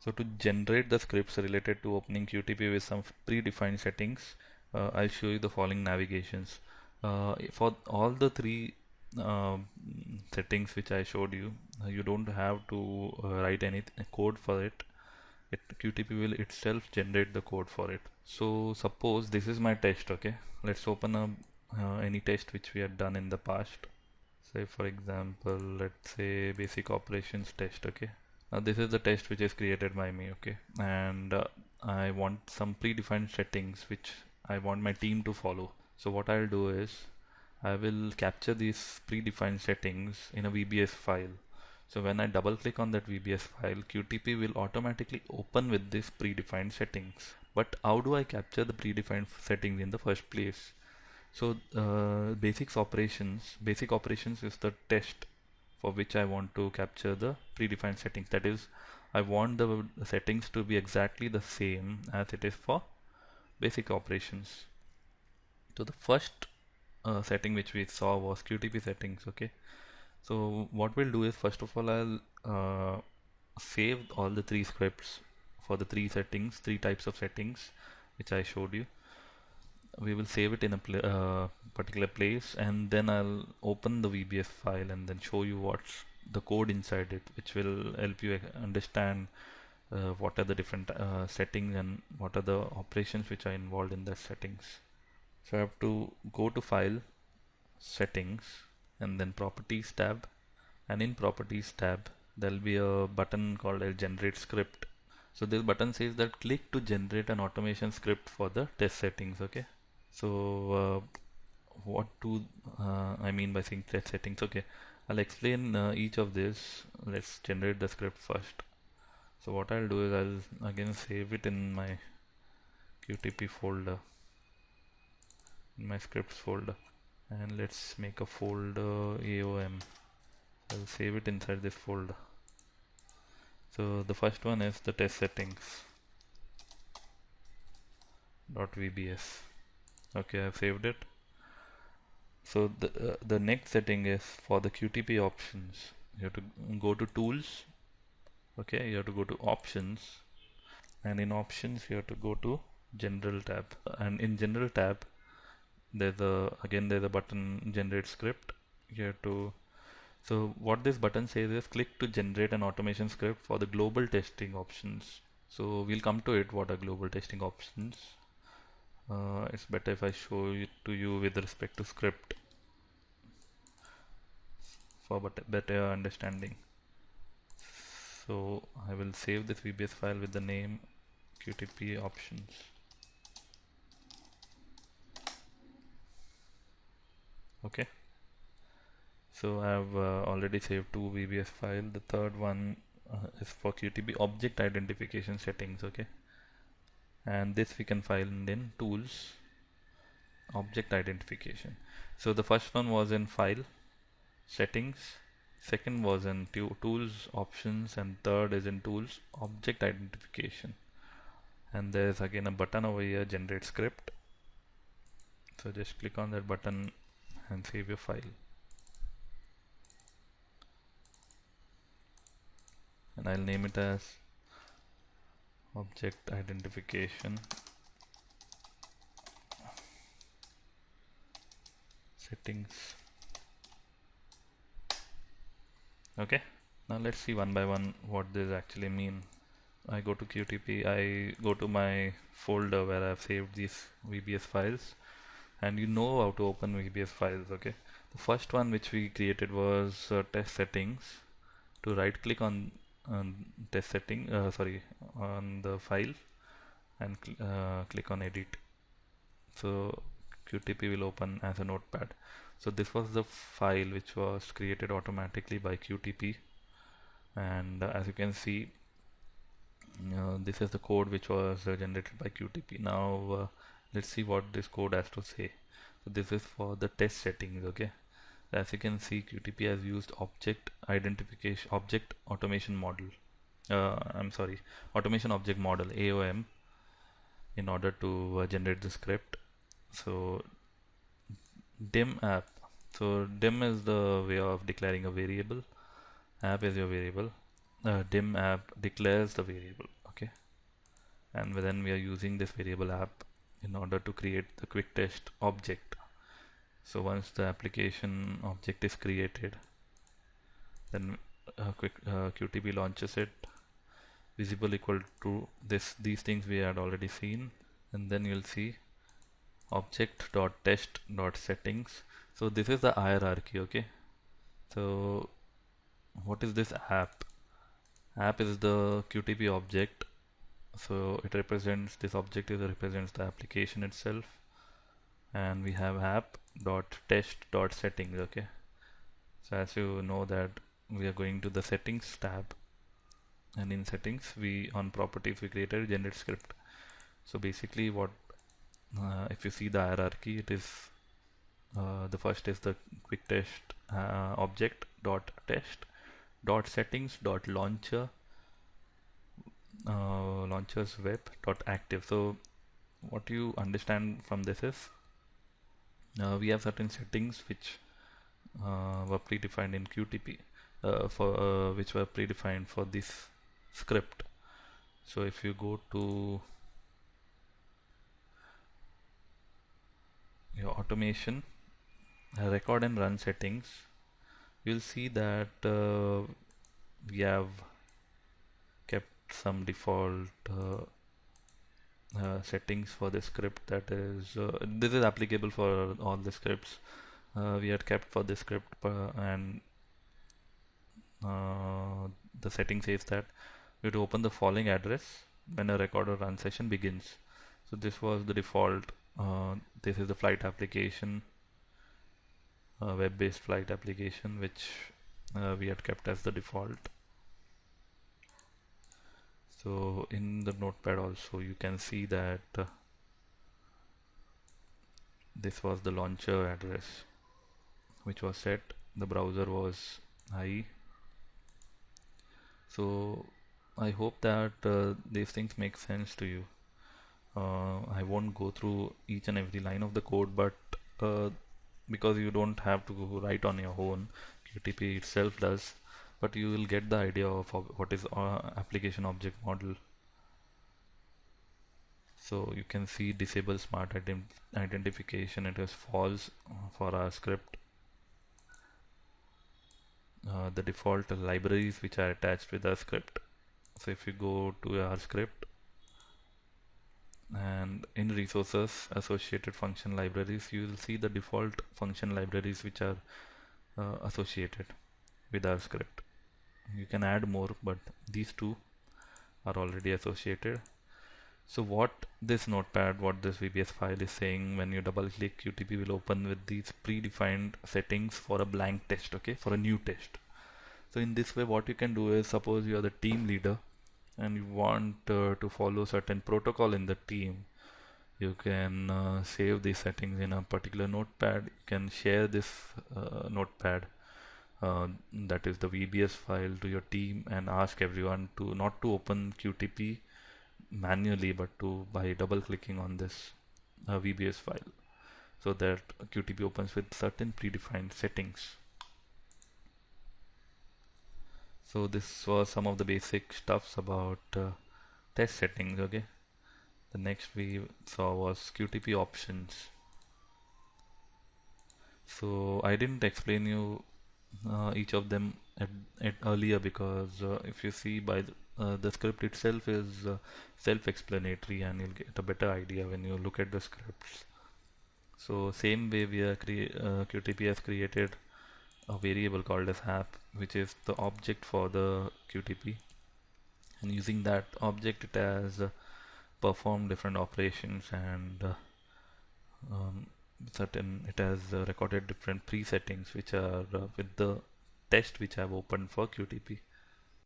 So to generate the scripts related to opening QTP with some predefined settings, I'll show you the following navigations. For all the three settings which I showed you, you don't have to write any code for it. QTP will itself generate the code for it. So suppose this is my test, okay? Let's open up any test which we had done in the past. Say for example, let's say basic operations test, okay? Now this is the test which is created by me, okay? And I want some predefined settings which I want my team to follow. So what I'll do is I will capture these predefined settings in a VBS file. So when I double click on that VBS file, QTP will automatically open with these predefined settings. But how do I capture the predefined settings in the first place? So basic operations is the test for which I want to capture the predefined settings. That is, I want the settings to be exactly the same as it is for basic operations. So the first setting which we saw was QTP settings, okay? So what we'll do is, first of all, I'll save all the three scripts for the three types of settings which I showed you. We will save it in a particular place, and then I'll open the VBS file and then show you what's the code inside it, which will help you understand what are the different settings and what are the operations which are involved in the settings. So I have to go to File, Settings, and then Properties tab, and in Properties tab there will be a button called a Generate Script. So this button says that click to generate an automation script for the test settings, okay? So what do I mean by saying test settings? Okay, I'll explain each of this. Let's generate the script first. So what I'll do is I'll again save it in my QTP folder, in my scripts folder, and let's make a folder AOM. I'll save it inside this folder. So the first one is the test settings .vbs. Okay, I've saved it. So the next setting is for the QTP options. You have to go to Tools. Okay, you have to go to Options, and in Options you have to go to General tab. And in General tab, there's a button Generate Script. You have to. So what this button says is click to generate an automation script for the global testing options. So we'll come to it. What are global testing options? It's better if I show it to you with respect to script for better understanding. So I will save this VBS file with the name QTP options. Okay. So I have already saved two VBS files. The third one is for QTP object identification settings. Okay. And this we can find in Tools, Object Identification. So the first one was in File, Settings, second was in Tools, Options, and third is in Tools, Object Identification. And there's again a button over here, Generate Script. So just click on that button and save your file. And I'll name it as Object Identification Settings. Okay, now let's see one by one what this actually mean. I go to QTP, I go to my folder where I've saved these VBS files, and you know how to open VBS files. Okay, the first one which we created was test settings. To right click on test setting, on the file, and click on edit. So QTP will open as a notepad. So this was the file which was created automatically by QTP, and as you can see, this is the code which was generated by QTP. Now let's see what this code has to say. So this is for the test settings. Okay, as you can see, QTP has used object automation model. Automation object model AOM in order to generate the script. So dim app. So dim is the way of declaring a variable. App is your variable. Dim app declares the variable. and then we are using this variable app in order to create the QuickTest object. So once the application object is created, then QTP launches it, visible equal to these things we had already seen, and then you'll see object.test.settings. So this is the hierarchy. Okay, so what is this app? App is the QTP object, so it represents, this object is represents the application itself, and we have app.test.settings. Okay, so as you know that we are going to the settings tab, and in settings we on properties we created generate script. So basically what if you see the hierarchy, it is the first is the QuickTest object dot test dot settings dot launcher launchers web dot active. So what you understand from this is we have certain settings which were predefined in QTP for which were predefined for this script. So if you go to your automation, record and run settings, you'll see that we have kept some default settings for the script. That is, this is applicable for all the scripts. We had kept for the script, and the setting says that we have to open the following address when a record or run session begins. So this was the default. This is the flight application, web-based flight application, which we had kept as the default. So in the notepad also you can see that this was the launcher address which was set. The browser was IE. So I hope that these things make sense to you. I won't go through each and every line of the code, but because you don't have to write on your own, QTP itself does, but you will get the idea of what is application object model. So you can see disable smart identification, it is false for our script. The default libraries which are attached with our script. So if you go to our script and in resources associated function libraries, you will see the default function libraries which are associated with our script. You can add more, but these two are already associated. So what this notepad, what this VBS file is saying, when you double click, QTP will open with these predefined settings for a blank test, okay, for a new test. So in this way, what you can do is, suppose you are the team leader and you want to follow certain protocol in the team, you can save these settings in a particular notepad. You can share this notepad, that is the VBS file, to your team and ask everyone to not to open QTP manually, but to by double clicking on this VBS file, so that QTP opens with certain predefined settings. So this was some of the basic stuffs about test settings. Okay, the next we saw was QTP options. So I didn't explain you each of them at earlier, because if you see by the script itself is self-explanatory, and you'll get a better idea when you look at the scripts. So same way we are QTP has created a variable called as app, which is the object for the QTP, and using that object it has performed different operations, and it has recorded different presettings which are with the test which I have opened for QTP.